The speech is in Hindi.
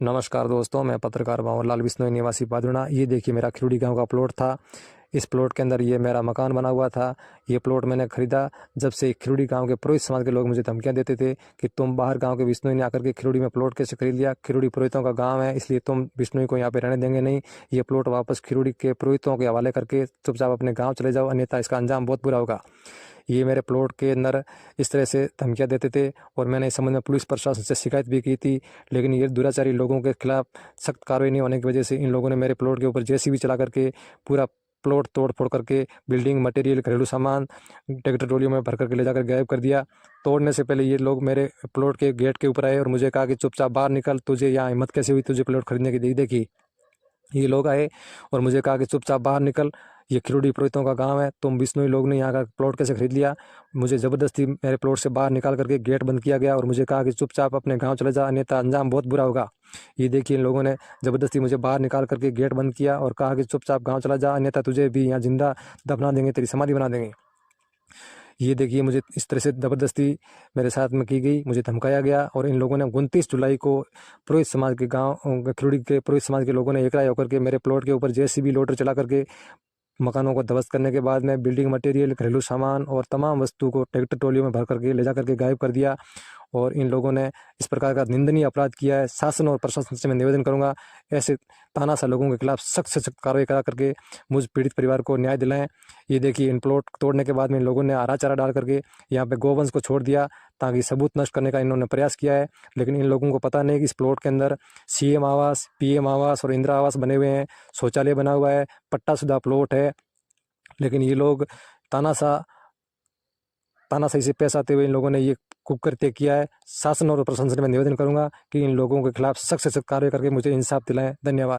नमस्कार दोस्तों, मैं पत्रकार बाबूलाल बिश्नोई निवासी पादुणा। ये देखिए मेरा खिरोड़ी गांव का प्लॉट था। इस प्लॉट के अंदर ये मेरा मकान बना हुआ था। ये प्लॉट मैंने खरीदा जब से खिरोड़ी गांव के पुरोहित समाज के लोग मुझे धमकियां देते थे कि तुम बाहर गांव के बिश्नोई ने आकर के खिरोड़ी में प्लॉट कैसे खरीद लिया। खिरोड़ी पुरोहितों का गांव है, इसलिए तुम बिश्नोई को यहाँ पे रहने देंगे नहीं। ये प्लॉट वापस खिरोड़ी के पुरोहितों के हवाले करके चुपचाप अपने गाँव चले जाओ, अन्यथा इसका अंजाम बहुत बुरा होगा। ये मेरे प्लॉट के अंदर इस तरह से धमकियां देते थे और मैंने इस संबंध में पुलिस प्रशासन से शिकायत भी की थी, लेकिन ये दुराचारी लोगों के खिलाफ सख्त कार्रवाई नहीं होने की वजह से इन लोगों ने मेरे प्लॉट के ऊपर जेसीबी चला करके पूरा प्लॉट तोड़ फोड़ करके बिल्डिंग मटेरियल, घरेलू सामान ट्रैक्टर ट्रॉलियों में भर करके ले जाकर गायब कर दिया। तोड़ने से पहले ये लोग मेरे प्लॉट के गेट के ऊपर आए और मुझे कहा कि चुपचाप बाहर निकल, तुझे यहाँ हिम्मत कैसे हुई तुझे प्लॉट खरीदने की। देखी ये लोग आए और मुझे कहा कि चुपचाप बाहर निकल, ये खिरोड़ी पुरोहितों का गांव है, तुम बिश्नोई लोग ने यहाँ का प्लॉट कैसे खरीद लिया। मुझे ज़बरदस्ती मेरे प्लॉट से बाहर निकाल करके गेट बंद किया गया और मुझे कहा कि चुपचाप अपने गांव चले जा, अन्यथा अंजाम बहुत बुरा होगा। ये देखिए इन लोगों ने ज़बरदस्ती मुझे बाहर निकाल करके गेट बंद किया और कहा कि चुपचाप गाँव चला जा, अन्यथा तुझे भी यहाँ जिंदा दफना देंगे, तेरी समाधि बना देंगे। ये देखिए मुझे इस तरह से ज़बरदस्ती मेरे साथ में की गई, मुझे धमकाया गया और इन लोगों ने 29 जुलाई को पुरोहित समाज के गांव खिरोड़ी के पुरोहित समाज के लोगों ने एक राय होकर के मेरे प्लॉट के ऊपर जेसीबी लोडर चला करके मकानों को ध्वस्त करने के बाद में बिल्डिंग मटेरियल, घरेलू सामान और तमाम वस्तु को ट्रैक्टर ट्रॉलियों में भर करके ले जा करके गायब कर दिया। और इन लोगों ने इस प्रकार का निंदनीय अपराध किया है। शासन और प्रशासन से मैं निवेदन करूंगा, ऐसे तानाशाह लोगों के खिलाफ सख्त से सख्त कार्रवाई करा करके मुझ पीड़ित परिवार को न्याय दिलाएं। ये देखिए इन प्लॉट तोड़ने के बाद में इन लोगों ने हरा चारा डाल करके यहाँ पे गौवंश को छोड़ दिया ताकि सबूत नष्ट करने का इन्होंने प्रयास किया है। लेकिन इन लोगों को पता नहीं कि इस प्लॉट के अंदर सीएम आवास, पीएम आवास और इंदिरा आवास बने हुए हैं, शौचालय बना हुआ है, पट्टाशुदा प्लॉट है। लेकिन ये लोग तानाशाह तानाशाही से पेश आते हुए इन लोगों ने ये कुकृत्य किया है। शासन और प्रशासन से मैं निवेदन करूंगा कि इन लोगों के खिलाफ सख्त से सख्त कार्य करके मुझे इंसाफ दिलाएं। धन्यवाद।